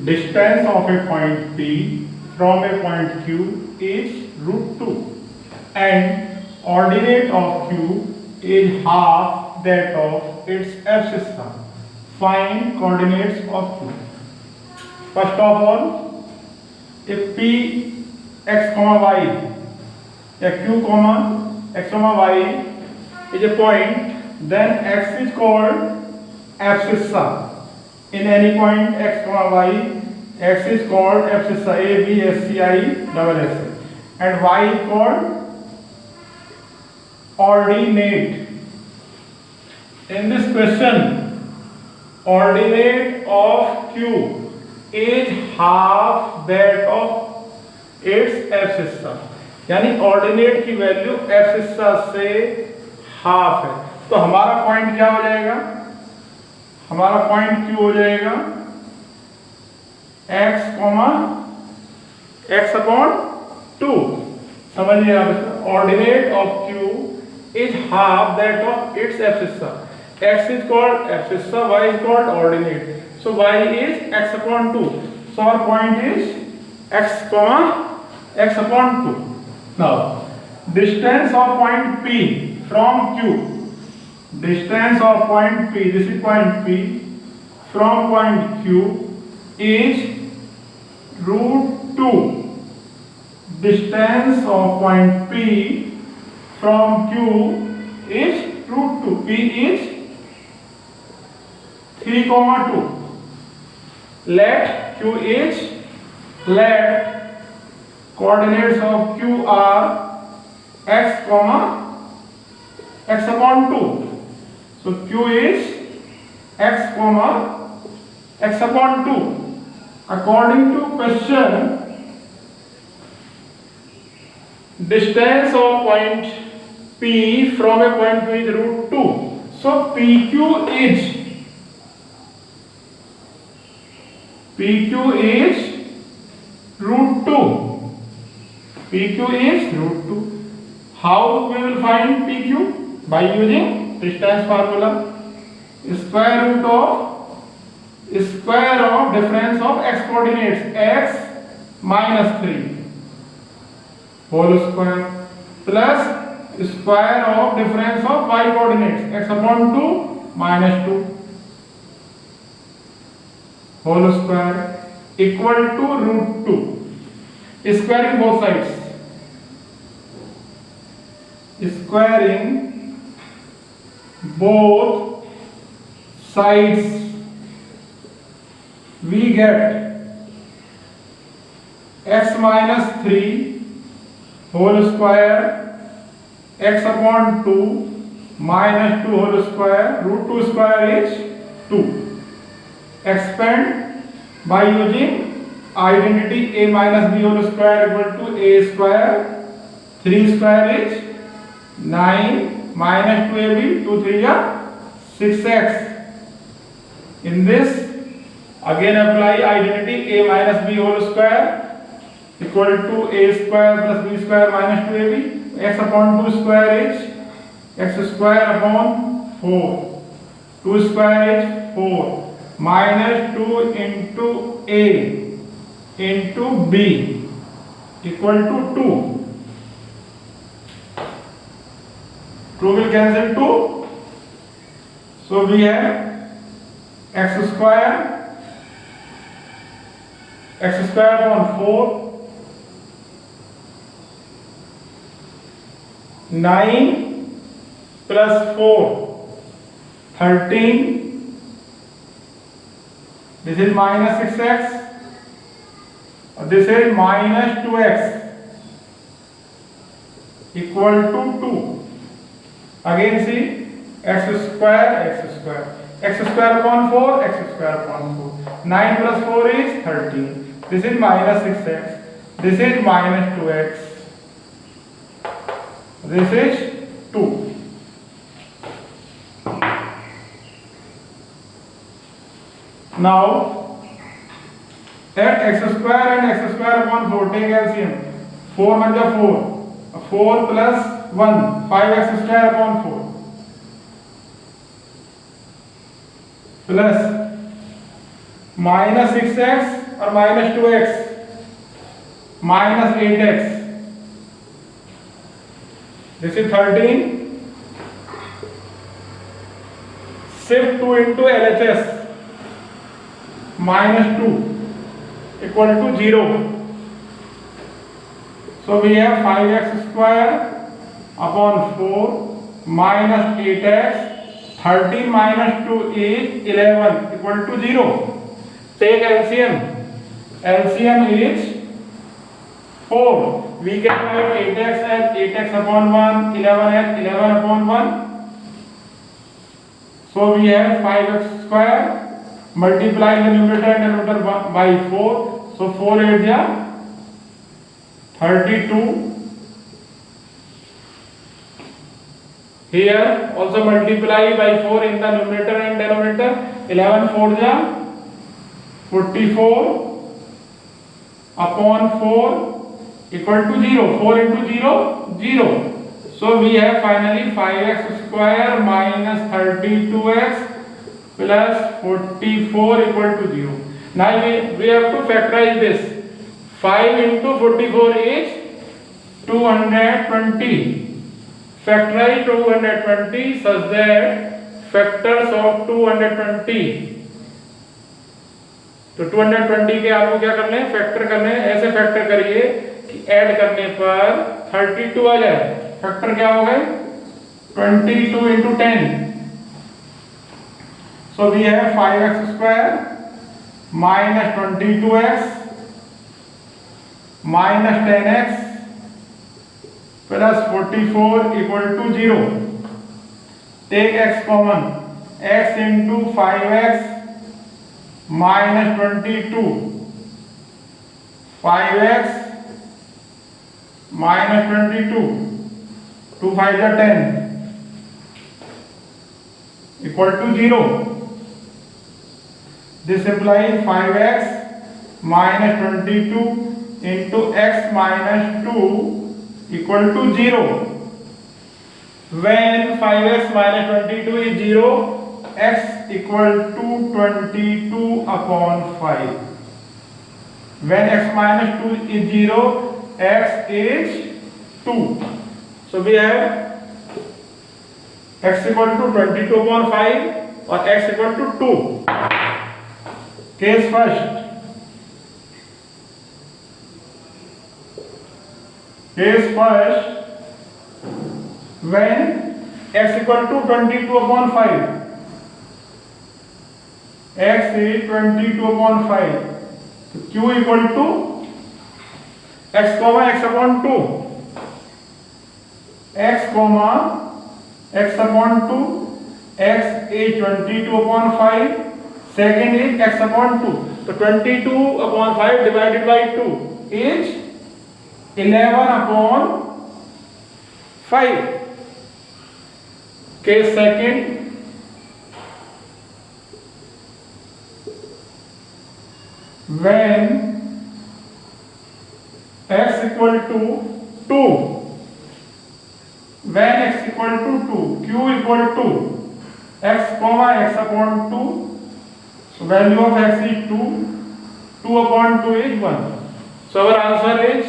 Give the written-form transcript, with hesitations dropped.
Distance of a point P from a point Q is root 2 and ordinate of Q is half that of its abscissa. Find coordinates of Q. First of all, if P x comma y या Q comma x comma y is a point, then x is called abscissa. In any point x comma y, x is called abscissa, a b s c i double s, and y is called ordinate. In this question, ordinate of Q is half that of its abscissa, यानी ordinate की value abscissa से half है. तो हमारा point क्या हो जाएगा? हमारा पॉइंट Q हो जाएगा x कॉमा x अपॉन 2. समझिए आप, ordinate of Q is half that of its abscissa. x is called abscissa, y is called ordinate. So y is x upon 2. So our point is x comma x upon 2. Now, distance of point P from Q. Distance of point P, this is point P, from point Q is root 2. Distance of point P from Q is root 2. P is 3, 2. Let Q is, let coordinates of Q are x comma x upon 2. So Q is x comma x upon 2. According to question, distance of point P from a point Q is root 2. So PQ is root 2. PQ is root 2. How we will find PQ? By using distance formula. Square root of difference of x coordinates, x minus 3 whole square plus square of difference of y coordinates, x upon 2 minus 2 whole square equal to root 2. Squaring both sides. Squaring both sides, we get x minus 3 whole square x upon 2 minus 2 whole square, root 2 square is 2. Expand by using identity a minus b whole square equal to a square. 3 square is 9 minus 2ab, 2 3 are 6x. In this again apply identity a minus b whole square equal to a square plus b square minus 2ab. X upon 2 square is x square upon 4. 2 square is 4 minus 2 into a into b equal to 2. 2 will cancel 2. So we have x square upon 4, 9 plus 4, 13. This is minus 6x. This is minus 2x equal to 2. Again see, x square upon 4, x square upon 4. 9 plus 4 is 13. This is minus 6x. This is minus 2x. This is 2. Now, let x square and x square upon 4 take LCM. 4 1 4. 4 plus 1, 5x square upon 4 plus minus 6x or minus 2x minus 8x. This is 13. Shift 2 into LHS minus 2 equal to 0. So we have 5x square upon 4 minus 8x. 13 minus 2 is 11 equal to 0. Take LCM. LCM is 4. We can write 8x as 8x upon 1, 11 as 11 upon 1. So we have 5x square. Multiply the numerator and denominator by 4. So 4 8 32. Here also multiply by 4 in the numerator and denominator. 11 4 44 upon 4 equal to 0. 4 into 0 0. So we have finally 5x square minus 32x plus 44 equal to 0. Now we have to factorize this. 5 into 44 is 220. Factorize 220 such that factors of 220. तो 220 के आपको क्या करने हैं, factor करने हैं. ऐसे factor करिए कि ऐड करने पर 32 आ जाए. फैक्टर क्या हो गए 22 into 10. So we have 5x square minus 22x minus 10x plus 44 equal to 0. Take x common. X into 5x minus 22. 5x minus 22. 2 5 are 10 equal to 0. This implies 5x minus 22 into x minus 2 equal to 0. When 5x minus 22 is 0, x equal to 22 upon 5. When x minus 2 is 0, x is 2. So we have x equal to 22 upon 5 or x equal to 2. Case first. Case first, when x equal to 22 upon 5, x is 22 upon 5, so q equal to x comma x upon 2, x comma x upon 2, x is 22 upon 5, second is x upon 2. So 22 upon 5 divided by 2 is 11 upon 5. Case second. When x equal to 2. When x equal to 2. Q equal to x comma x upon 2. So value of x is 2. 2 upon 2 is 1. So our answer is